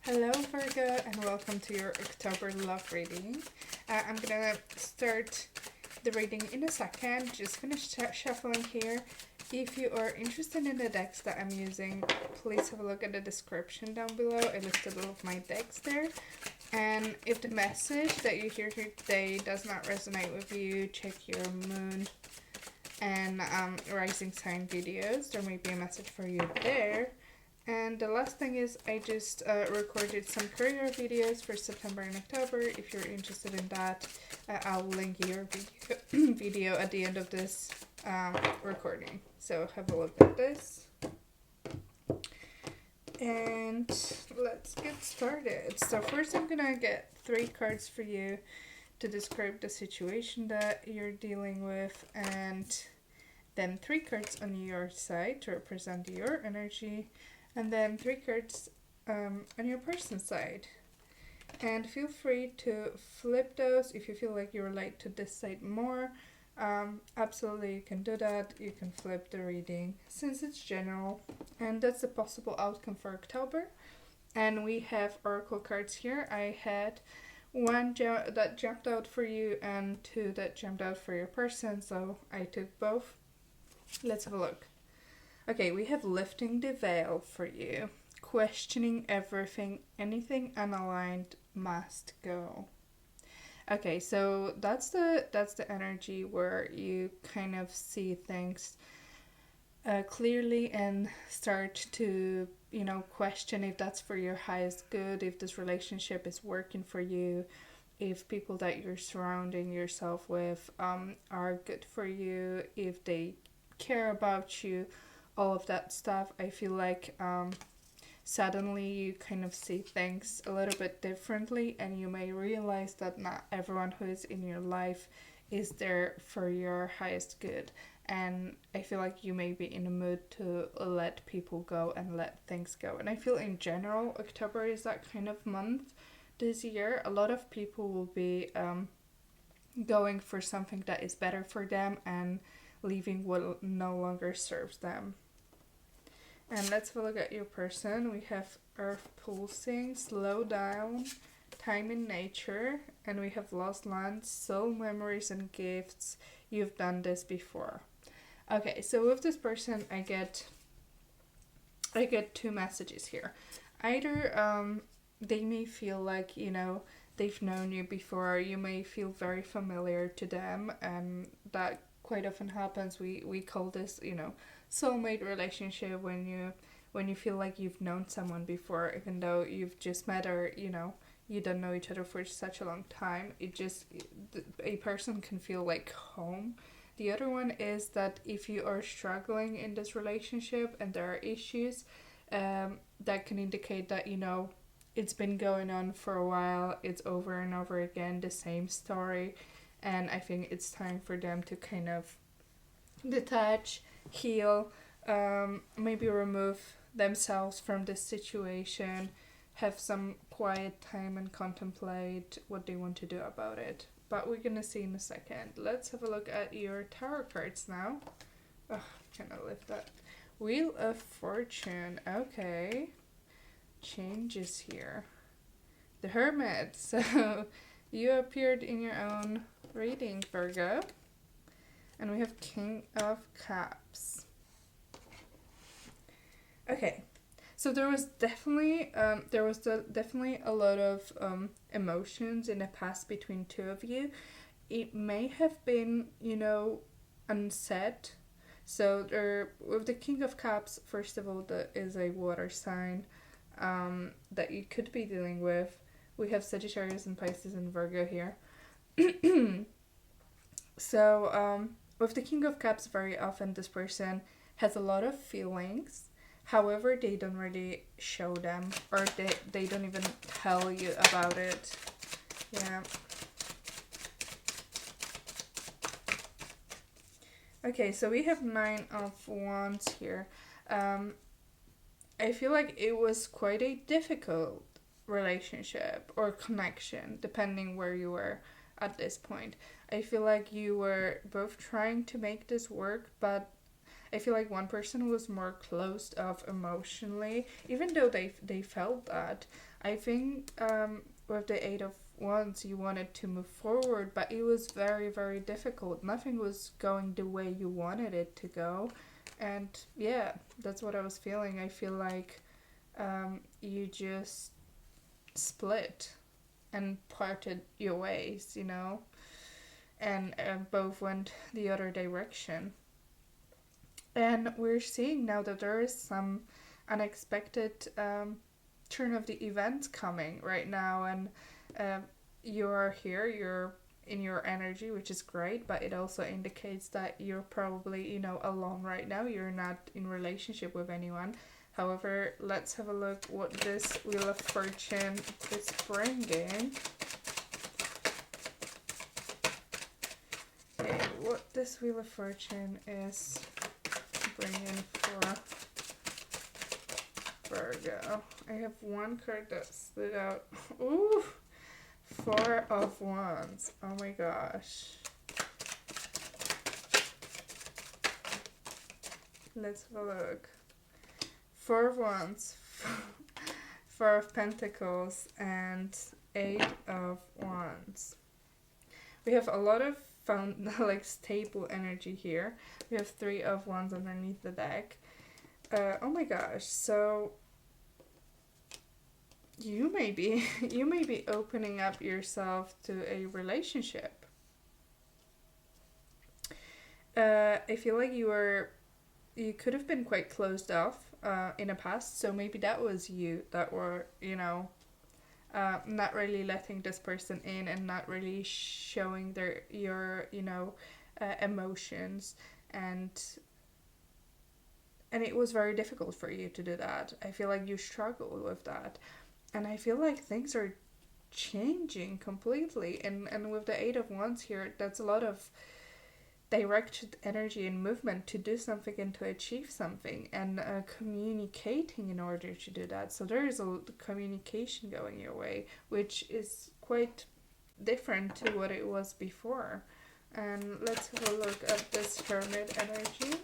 Hello Virgo and welcome to your October love reading. I'm gonna start the reading in a second, just finish shuffling here. If you are interested in the decks that I'm using, please have a look at the description down below. I listed all of my decks there. And if the message that you hear here today does not resonate with you, check your moon and rising sign videos. There may be a message for you there. And the last thing is I just recorded some career videos for September and October. If you're interested in that, I'll link your video at the end of this recording. So have a look at this. And let's get started. So first I'm gonna get 3 cards for you to describe the situation that you're dealing with, and then 3 cards on your side to represent your energy, and then 3 cards on your person's side. And feel free to flip those if you feel like you relate to this side more. Absolutely, you can do that. You can flip the reading since it's general. And that's the possible outcome for October. And we have oracle cards here. I had 1 that jumped out for you and 2 that jumped out for your person. So I took both. Let's have a look. Okay, we have lifting the veil for you. Questioning everything, anything unaligned must go. Okay, so that's the energy where you kind of see things clearly and start to, question if that's for your highest good, if this relationship is working for you, if people that you're surrounding yourself with are good for you, if they care about you, all of that stuff. I feel like suddenly you kind of see things a little bit differently, and you may realize that not everyone who is in your life is there for your highest good. And I feel like you may be in a mood to let people go and let things go. And I feel in general October is that kind of month this year. A lot of people will be going for something that is better for them and leaving what no longer serves them. And let's have a look at your person. We have earth pulsing, slow down, time in nature, and we have lost lands, soul memories and gifts. You've done this before. Okay, so with this person I get 2 messages here. Either they may feel like, they've known you before. You may feel very familiar to them, and that quite often happens. We call this, soulmate relationship when you feel like you've known someone before, even though you've just met, or you don't know each other for such a long time. A person can feel like home. The other one is that if you are struggling in this relationship and there are issues, that can indicate that it's been going on for a while. It's over and over again, the same story, and I think it's time for them to kind of detach, heal, maybe remove themselves from this situation, have some quiet time and contemplate what they want to do about it. But we're gonna see in a second. Let's have a look at your tarot cards now. Oh, can I lift that? Wheel of Fortune. Okay. Changes here. The Hermit. So you appeared in your own reading, Virgo. And we have King of Cups. Okay, so there was definitely a lot of emotions in the past between 2 of you. It may have been, unsaid. So there, with the King of Cups, first of all, that is a water sign that you could be dealing with. We have Sagittarius and Pisces and Virgo here. So, with the King of Cups, very often this person has a lot of feelings. However, they don't really show them, or they don't even tell you about it. Yeah. Okay, so we have 9 of Wands here. I feel like it was quite a difficult relationship or connection, depending where you were at this point. I feel like you were both trying to make this work, but I feel like one person was more closed off emotionally, even though they felt that. I think with the Eight of Wands, you wanted to move forward, but it was very, very difficult. Nothing was going the way you wanted it to go. And yeah, that's what I was feeling. I feel like you just split and parted your ways, you know, and both went the other direction. And we're seeing now that there is some unexpected turn of the events coming right now, and you're here, you're in your energy, which is great, but it also indicates that you're probably, you know, alone right now. You're not in relationship with anyone. However, let's have a look what this Wheel of Fortune is bringing. Okay, what this Wheel of Fortune is bringing for Virgo. I have one card that stood out. Ooh! Four of Wands. Oh my gosh. Let's have a look. Four of Wands, Four of Pentacles, and Eight of Wands. We have a lot of like stable energy here. We have Three of Wands underneath the deck. Oh my gosh, so you may be opening up yourself to a relationship. I feel like you could have been quite closed off in the past, so maybe that was you that were, you know, not really letting this person in and not really showing your you know, emotions, and it was very difficult for you to do that. I feel like you struggled with that. And I feel like things are changing completely. And with the Eight of Wands here, that's a lot of directed energy and movement to do something and to achieve something, and communicating in order to do that. So there is a communication going your way, which is quite different to what it was before. And let's have a look at this Hermit energy.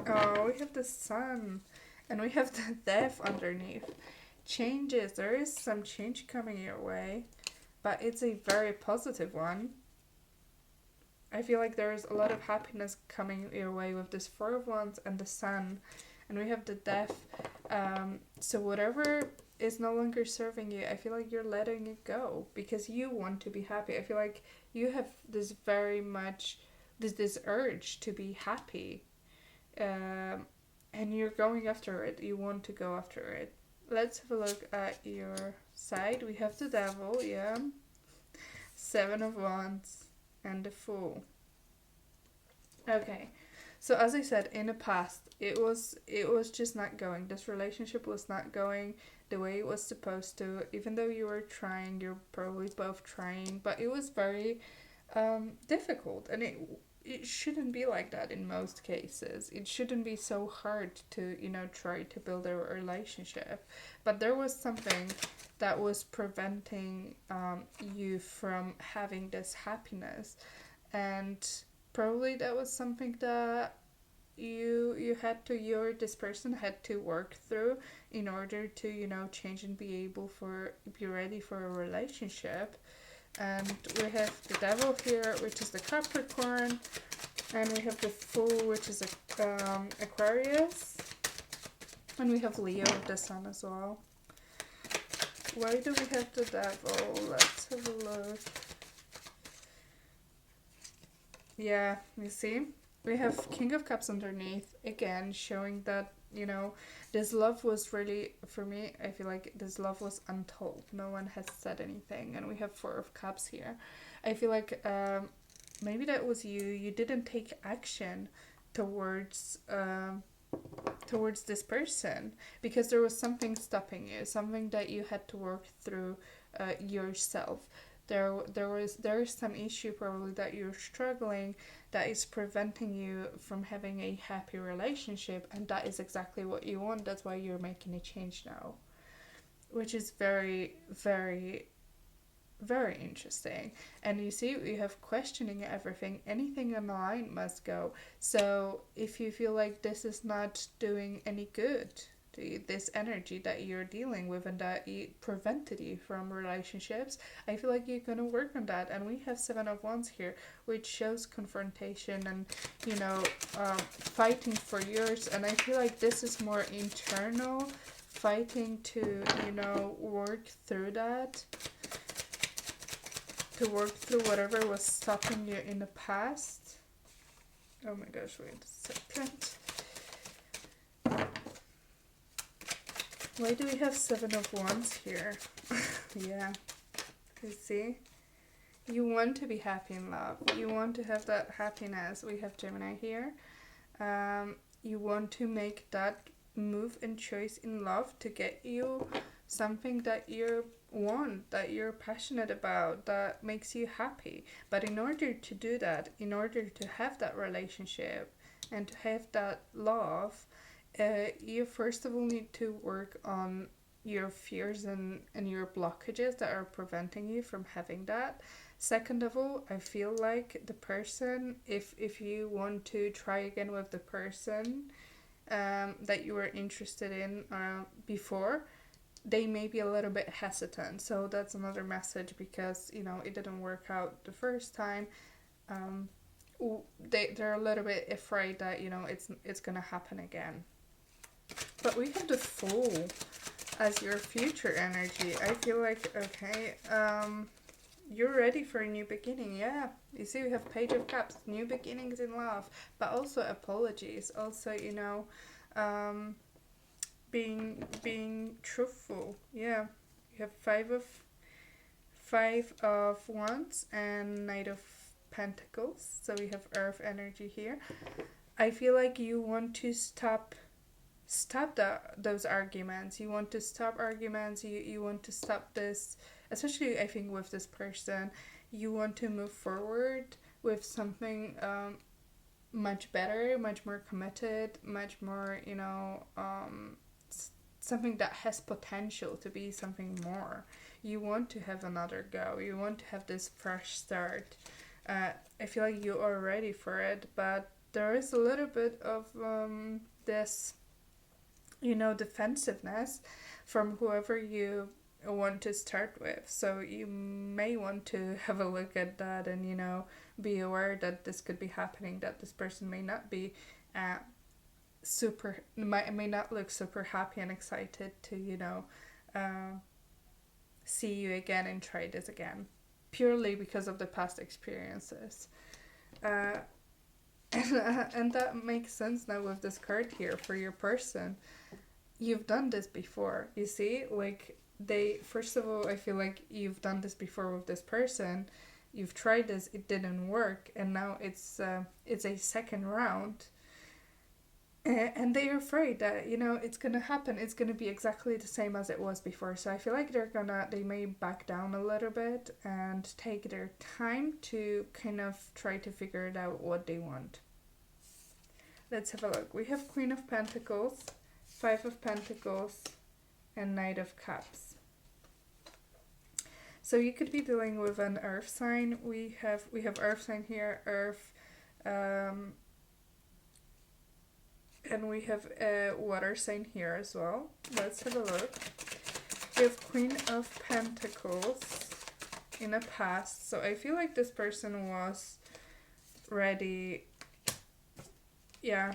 Oh, we have the Sun, and we have the Death underneath. Changes. There is some change coming your way, but it's a very positive one. I feel like there is a lot of happiness coming your way with this Four of Wands and the Sun, and we have the Death. So whatever is no longer serving you, I feel like you're letting it go because you want to be happy. I feel like you have this very much this urge to be happy. And you're going after it. You want to go after it. Let's have a look at your side. We have the Devil, yeah. Seven of Wands and the Fool. Okay, so as I said, in the past, it was just not going. This relationship was not going the way it was supposed to. Even though you were trying, you're probably both trying, but it was very difficult, and it shouldn't be like that in most cases. It shouldn't be so hard to, you know, try to build a relationship. But there was something that was preventing you from having this happiness. And probably that was something that this person had to work through in order to, you know, change and be ready for a relationship. And we have the Devil here, which is the Capricorn, and we have the Fool, which is Aquarius, and we have Leo with the Sun as well. Why do we have the Devil? Let's have a look. Yeah, you see? We have King of Cups underneath, again, showing that, you know, this love was really, for me, I feel like this love was untold. No one has said anything. And we have Four of Cups here. I feel like maybe that was you. You didn't take action towards this person because there was something stopping you, something that you had to work through yourself. There is some issue probably that you're struggling that is preventing you from having a happy relationship, and that is exactly what you want. That's why you're making a change now, which is very, very very interesting. And you see, we have questioning everything. Anything on the line must go. So if you feel like this is not doing any good to you, this energy that you're dealing with and that it prevented you from relationships, I feel like you're going to work on that. And we have Seven of Wands here, which shows confrontation and, fighting for yours. And I feel like this is more internal, fighting to, work through that, to work through whatever was stopping you in the past. Oh my gosh, wait a second. Why do we have Seven of Wands here? Yeah, you see? You want to be happy in love. You want to have that happiness. We have Gemini here. You want to make that move and choice in love to get you something that you want, that you're passionate about, that makes you happy. But in order to do that, in order to have that relationship and to have that love, you first of all need to work on your fears and your blockages that are preventing you from having that. Second of all, I feel like the person, if you want to try again with the person that you were interested in before, they may be a little bit hesitant. So that's another message, because it didn't work out the first time. They're a little bit afraid that it's gonna happen again. But we have the Fool as your future energy. I feel like, okay, you're ready for a new beginning. Yeah, you see, we have Page of Cups, new beginnings in love, but also apologies. Also, being truthful. Yeah, you have Five of Wands and Knight of Pentacles. So we have Earth energy here. I feel like you want to stop those arguments. You want to stop arguments. You want to stop this, especially I think with this person. You want to move forward with something much better, much more committed, much more something that has potential to be something more. You want to have another go. You want to have this fresh start. I feel like you are ready for it, but there is a little bit of this defensiveness from whoever you want to start with. So you may want to have a look at that and be aware that this could be happening, that this person may not be may not look super happy and excited to see you again and try this again, purely because of the past experiences. And that makes sense now with this card here for your person. You've done this before, you see, like first of all, I feel like you've done this before with this person. You've tried this, it didn't work, and now it's a second round. And they're afraid that it's gonna happen. It's gonna be exactly the same as it was before. So I feel like they may back down a little bit and take their time to kind of try to figure it out what they want. Let's have a look. We have Queen of Pentacles, Five of Pentacles, and Knight of Cups. So you could be dealing with an earth sign. We have earth sign here, earth, and we have a water sign here as well. Let's have a look. We have Queen of Pentacles in the past. So I feel like this person was ready. Yeah.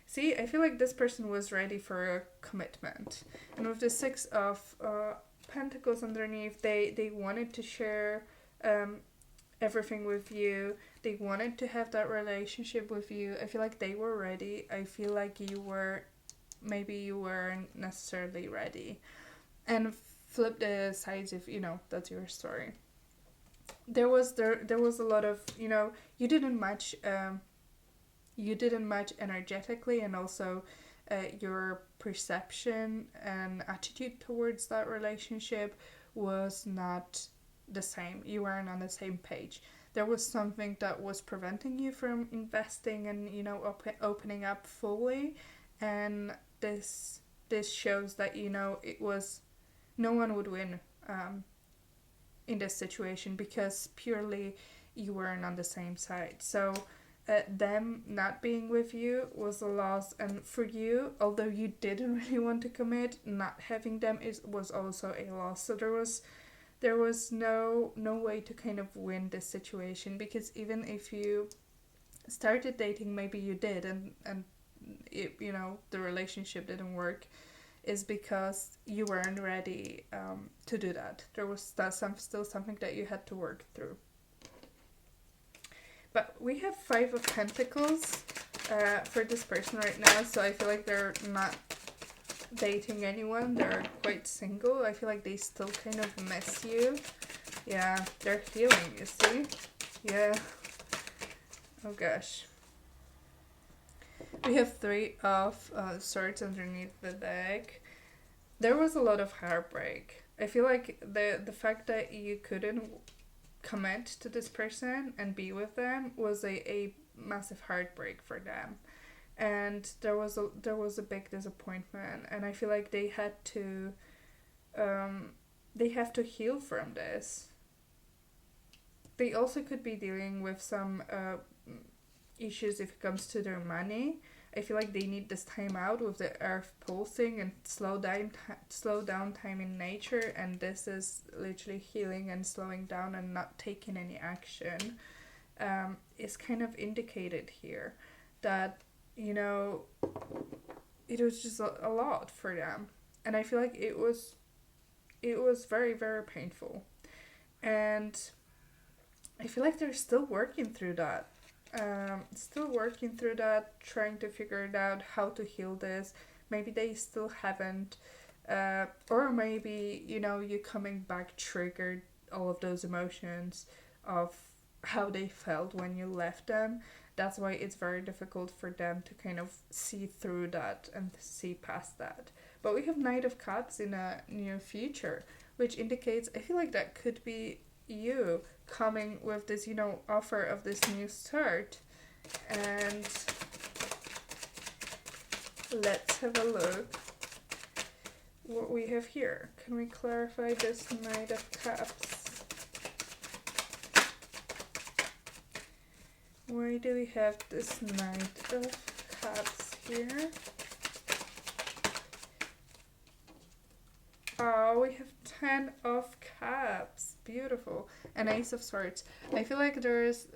See, I feel like this person was ready for a commitment. And with the Six of Pentacles underneath, they wanted to share everything with you. They wanted to have that relationship with you. I feel like they were ready. I feel like you weren't necessarily ready. And flip the sides if that's your story. There was a lot of you didn't match energetically, and also your perception and attitude towards that relationship was not the same. You weren't on the same page. There was something that was preventing you from investing and opening up fully, and this shows that it was no one would win in this situation because purely you weren't on the same side. So them not being with you was a loss, and for you, although you didn't really want to commit, not having them was also a loss. So there was no way to kind of win this situation, because even if you started dating, maybe you did, and it, you know, the relationship didn't work, is because you weren't ready to do that. There was still something that you had to work through. But we have 5 of Pentacles for this person right now, so I feel like they're not dating anyone. They're quite single. I feel like they still kind of miss you. Yeah, they're healing, you see? Yeah. Oh gosh. We have 3 of Swords underneath the deck. There was a lot of heartbreak. I feel like the fact that you couldn't commit to this person and be with them was a massive heartbreak for them, and there was a big disappointment, and I feel like they have to heal from this. They also could be dealing with some issues if it comes to their money. I feel like they need this time out with the earth pulsing and slow down time in nature, and this is literally healing and slowing down and not taking any action. Is kind of indicated here that, you know, it was just a lot for them, and I feel like it was very, very painful, and I feel like they're still working through that. Trying to figure it out, how to heal this. Maybe they still haven't, or maybe, you know, you coming back triggered all of those emotions of how they felt when you left them. That's why it's very difficult for them to kind of see through that and see past that. But we have Knight of Cups in a near future, which indicates, I feel like that could be you coming with this, you know, offer of this new start. And let's have a look what we have here. Can we clarify this Knight of Cups? Why do we have this Knight of Cups here? Oh, we have 10 of Cups. Beautiful. And Ace of Swords. I feel like there's,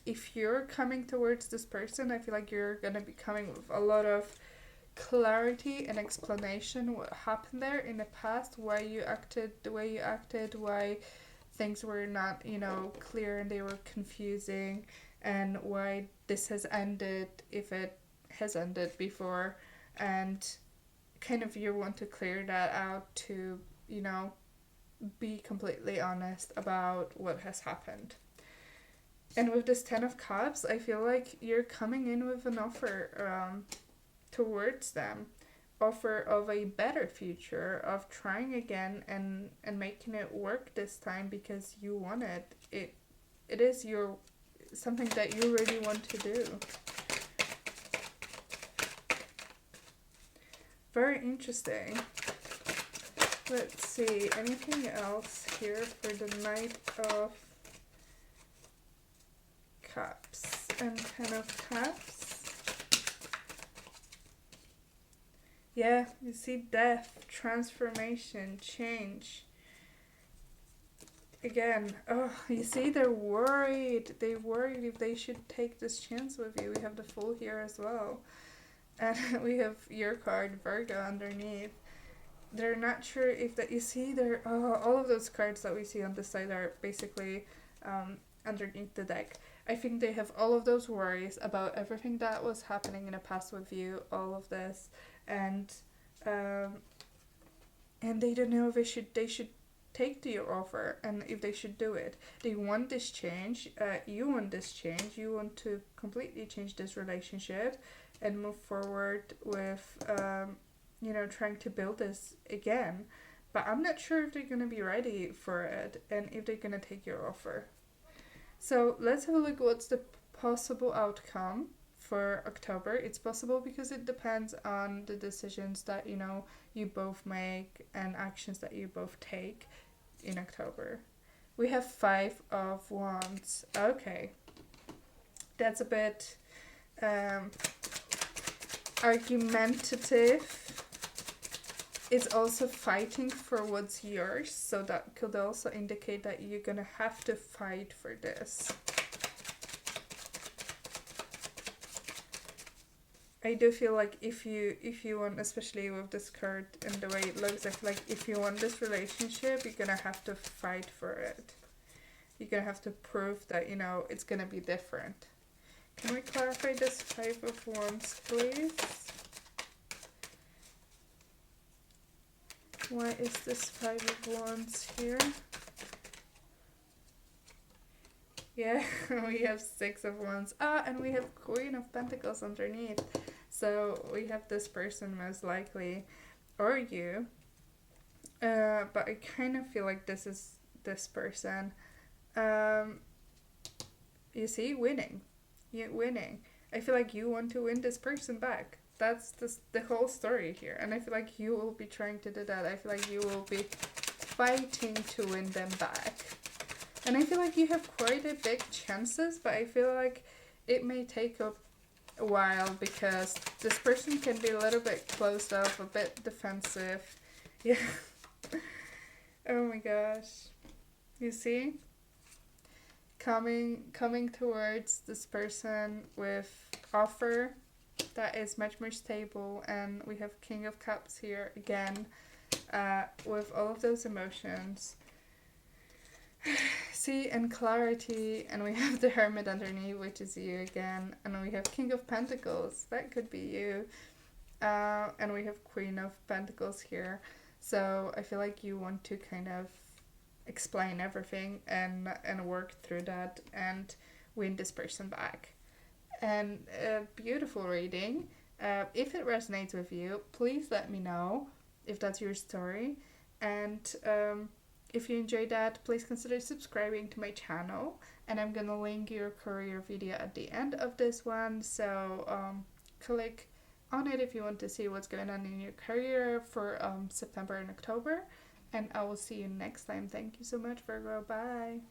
if you're coming towards this person, I feel like you're going to be coming with a lot of clarity and explanation what happened there in the past, why you acted the way you acted, why things were not, you know, clear and they were confusing, and why this has ended, if it has ended before, and kind of you want to clear that out to, you know, be completely honest about what has happened. And with this 10 of Cups, I feel like you're coming in with an offer towards them. Offer of a better future, of trying again and making it work this time because you want it. It is your something that you really want to do. Very interesting. Let's see, anything else here for the Knight of Cups and 10 of Cups? Yeah, you see death, transformation, change. Again, oh, you see they're worried. They're worried if they should take this chance with you. We have the Fool here as well. And we have your card, Virgo, underneath. They're not sure if that, you see, they're, all of those cards that we see on the side are basically underneath the deck. I think they have all of those worries about everything that was happening in the past with you, all of this, and they don't know if they should take to your offer and if they should do it. They want this change. You want this change. You want to completely change this relationship and move forward with, you know, trying to build this again. But I'm not sure if they're going to be ready for it and if they're going to take your offer. So let's have a look what's the possible outcome for October. It's possible because it depends on the decisions that, you know, you both make and actions that you both take in October. We have 5 of Wands. Okay. That's a bit argumentative. It's also fighting for what's yours, so that could also indicate that you're gonna have to fight for this. I do feel like if you want, especially with this card and the way it looks, I feel like if you want this relationship, you're gonna have to fight for it. You're gonna have to prove that, you know, it's gonna be different. Can we clarify this 5 of Wands, please? Why is this 5 of Wands here? Yeah, we have 6 of Wands. Ah, and we have Queen of Pentacles underneath. So we have this person most likely, or you. But I kind of feel like this is this person. You see, winning. You're winning. I feel like you want to win this person back. That's the whole story here. And I feel like you will be trying to do that. I feel like you will be fighting to win them back. And I feel like you have quite a big chances, but I feel like it may take a while because this person can be a little bit closed off, a bit defensive. Yeah. Oh my gosh. You see? Coming towards this person with offer that is much more stable, and we have King of Cups here again, with all of those emotions. See, and clarity, and we have the Hermit underneath, which is you again, and we have King of Pentacles, that could be you, and we have Queen of Pentacles here. So I feel like you want to kind of explain everything and work through that and win this person back. And a beautiful reading. If it resonates with you, please let me know if that's your story. And if you enjoyed that, please consider subscribing to my channel. And I'm gonna link your career video at the end of this one. So click on it if you want to see what's going on in your career for September and October. And I will see you next time. Thank you so much, Virgo. Bye.